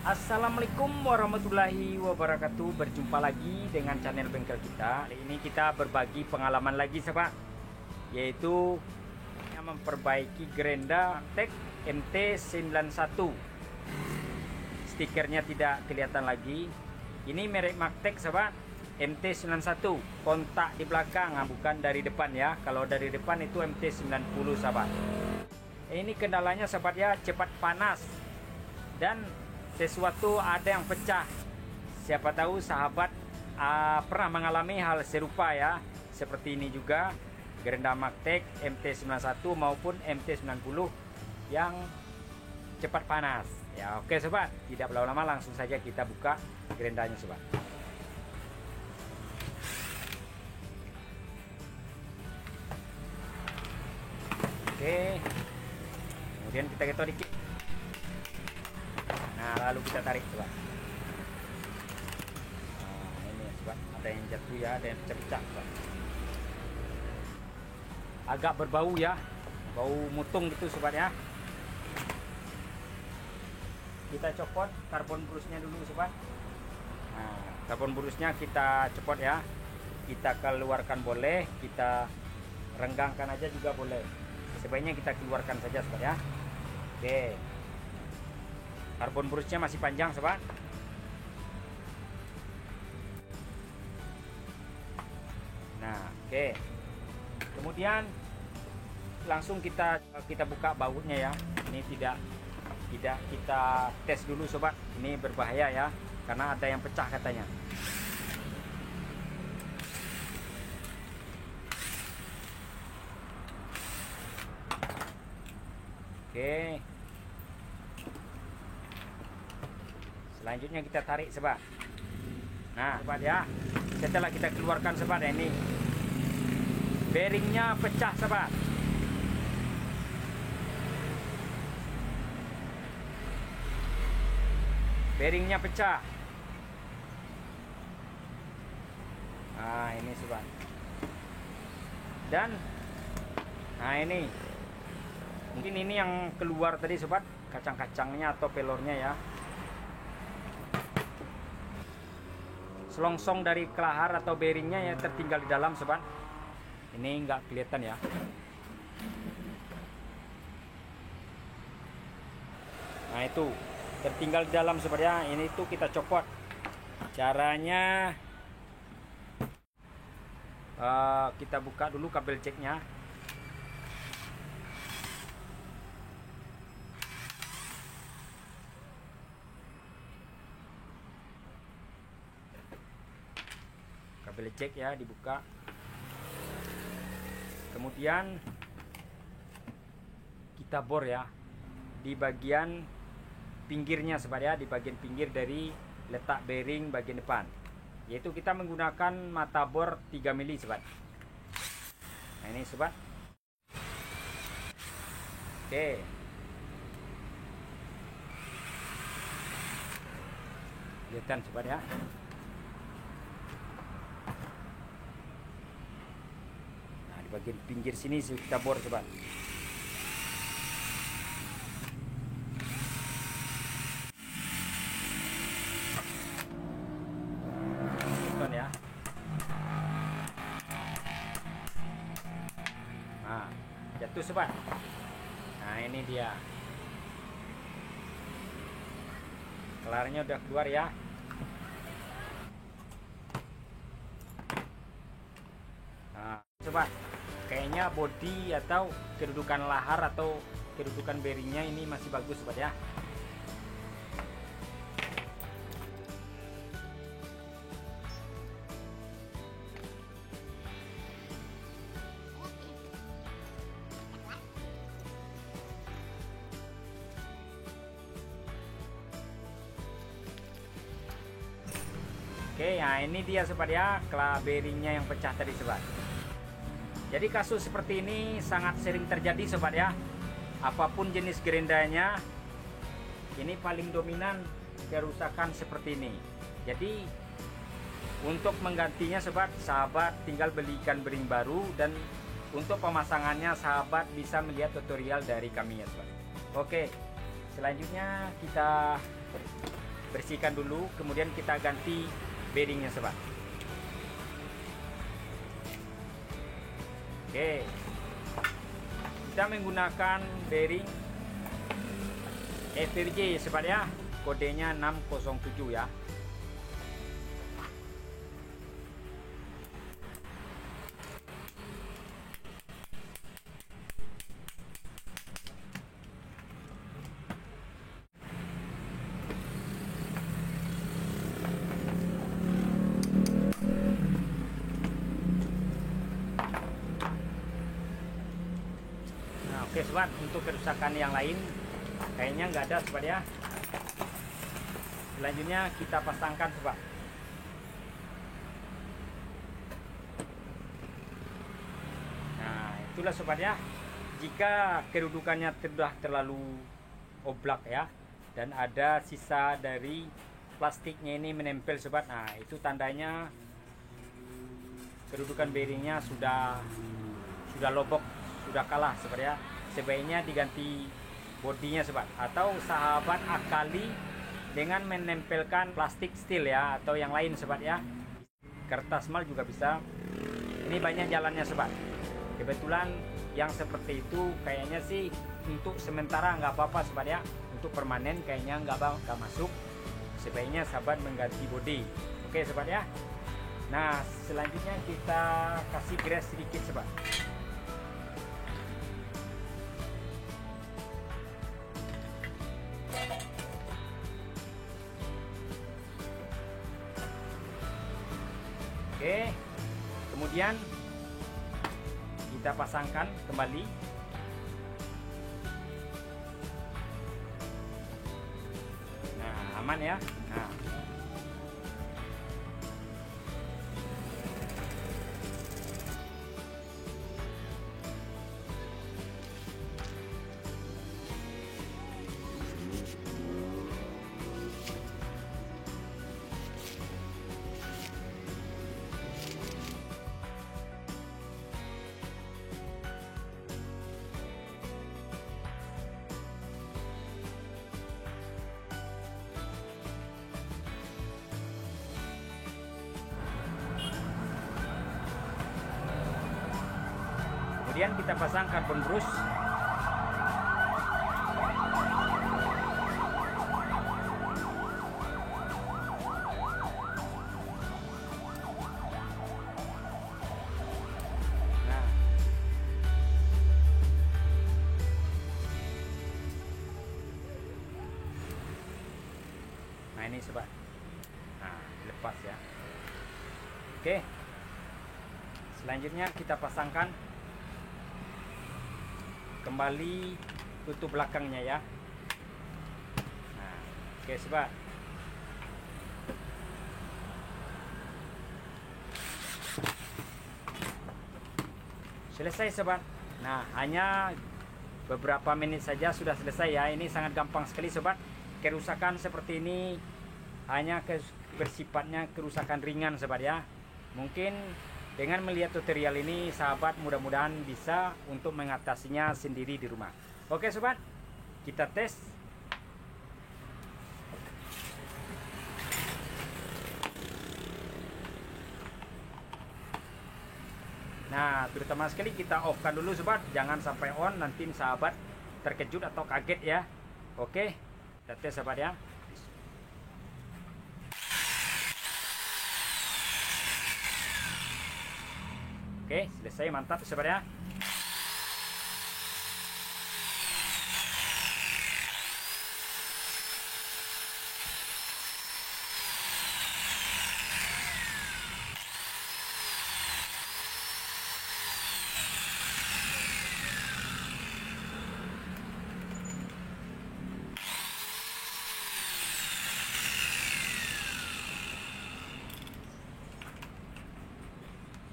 Assalamualaikum warahmatullahi wabarakatuh. Berjumpa lagi dengan channel bengkel kita. Kali ini kita berbagi pengalaman lagi sobat, yaitu memperbaiki Grenda Maktech MT91. Stikernya tidak kelihatan lagi. Ini merek Maktech sobat, MT91. Kontak di belakang, bukan dari depan ya. Kalau dari depan itu MT90 sobat. Ini kendalanya sobat ya, cepat panas dan sesuatu ada yang pecah. Siapa tahu sahabat pernah mengalami hal serupa ya. Seperti ini juga Grenda Maktech MT91 maupun MT90 yang cepat panas. Ya oke sobat, tidak berlama-lama langsung saja kita buka Grendanya sobat. Oke. Kemudian kita ketok dikit. Nah, lalu kita tarik coba. Nah, ini sobat, ada yang jatuh ya, ada yang pecah sobat. Agak berbau ya, bau mutung gitu sobat ya. Kita copot karbon brusnya dulu sobat. Nah, karbon brusnya kita copot ya. Kita keluarkan boleh, kita renggangkan aja juga boleh. Sebaiknya kita keluarkan saja sobat ya. Oke. Karbon brusnya masih panjang sobat. Nah oke. Kemudian langsung kita buka bautnya ya. Ini tidak kita tes dulu sobat. Ini berbahaya ya, karena ada yang pecah katanya. Oke. Selanjutnya kita tarik sobat. Nah sobat ya, setelah kita keluarkan sobat ya, ini bearingnya pecah sobat. Bearingnya pecah. Nah ini sobat. Dan nah ini mungkin ini yang keluar tadi sobat, kacang-kacangnya atau pelornya ya. Selongsong dari kelahar atau bearingnya yang tertinggal di dalam sobat. Ini nggak kelihatan ya. Nah itu tertinggal di dalam sobat ya. Ini tuh kita copot. Caranya kita buka dulu kabel jacknya. Kabel jack ya dibuka. Kemudian kita bor ya di bagian pinggirnya sobat ya, di bagian pinggir dari letak bearing bagian depan. Yaitu kita menggunakan mata bor 3 mili sobat. Nah ini sobat. Oke. Lihatkan sobat ya. Bagian pinggir sini kita bor sobat. Tonton ya. Nah jatuh sobat. Nah ini dia, kelarnya udah keluar ya. Nah sobat, kayaknya bodi atau kedudukan lahar atau kedudukan bearingnya ini masih bagus sobat ya. Oke, nah ini dia sobat ya, kelar bearingnya yang pecah tadi sobat. Jadi kasus seperti ini sangat sering terjadi sobat ya. Apapun jenis Grendanya, ini paling dominan kerusakan seperti ini. Jadi untuk menggantinya sobat, sahabat tinggal belikan bearing baru, dan untuk pemasangannya sahabat bisa melihat tutorial dari kami ya sobat. Oke, selanjutnya kita bersihkan dulu, kemudian kita ganti bearingnya sobat. Oke, kita menggunakan bearing FRJ sobat ya, kodenya 607 ya. Oke sobat, untuk kerusakan yang lain kayaknya nggak ada sobat ya. Selanjutnya kita pasangkan sobat. Nah itulah sobat ya, jika kedudukannya sudah terlalu oblak ya, dan ada sisa dari plastiknya ini menempel sobat, nah itu tandanya kedudukan bearingnya sudah lobok, sudah kalah sobat ya. Sebaiknya diganti bodinya sobat, atau sahabat akali dengan menempelkan plastik steel ya, atau yang lain sobat ya. Kertas mal juga bisa. Ini banyak jalannya sobat. Kebetulan yang seperti itu kayaknya sih untuk sementara nggak apa-apa sobat ya. Untuk permanen kayaknya nggak masuk. Sebaiknya sahabat mengganti bodi. Oke sobat ya. Nah selanjutnya kita kasih grease sedikit sobat. Oke, kemudian kita pasangkan kembali. Nah, aman ya. Nah, kemudian kita pasang karbon brus. Nah ini sobat, nah lepas ya. Oke, selanjutnya kita pasangkan kembali tutup belakangnya ya. Nah, oke sobat. Selesai sobat. Nah hanya beberapa menit saja sudah selesai ya. Ini sangat gampang sekali sobat. Kerusakan seperti ini hanya bersifatnya kerusakan ringan sobat ya. Mungkin dengan melihat tutorial ini sahabat mudah-mudahan bisa untuk mengatasinya sendiri di rumah. Oke sobat, kita tes. Nah terutama sekali kita off kan dulu sobat, jangan sampai on nanti sahabat terkejut atau kaget ya. Oke, kita tes sobat ya. Oke, selesai, mantap sobat ya.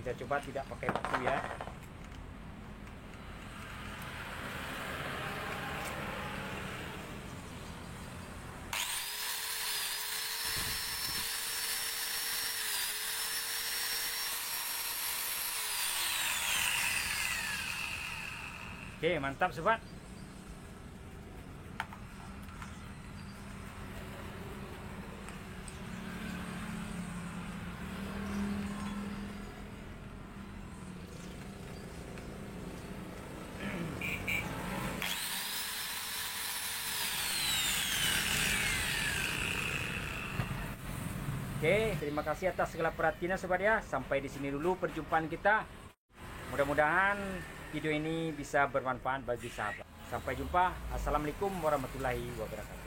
Kita coba tidak pakai batu ya. Oke, mantap sobat. Oke, terima kasih atas segala perhatiannya sobat ya. Sampai di sini dulu perjumpaan kita. Mudah-mudahan video ini bisa bermanfaat bagi sahabat. Sampai jumpa. Assalamualaikum warahmatullahi wabarakatuh.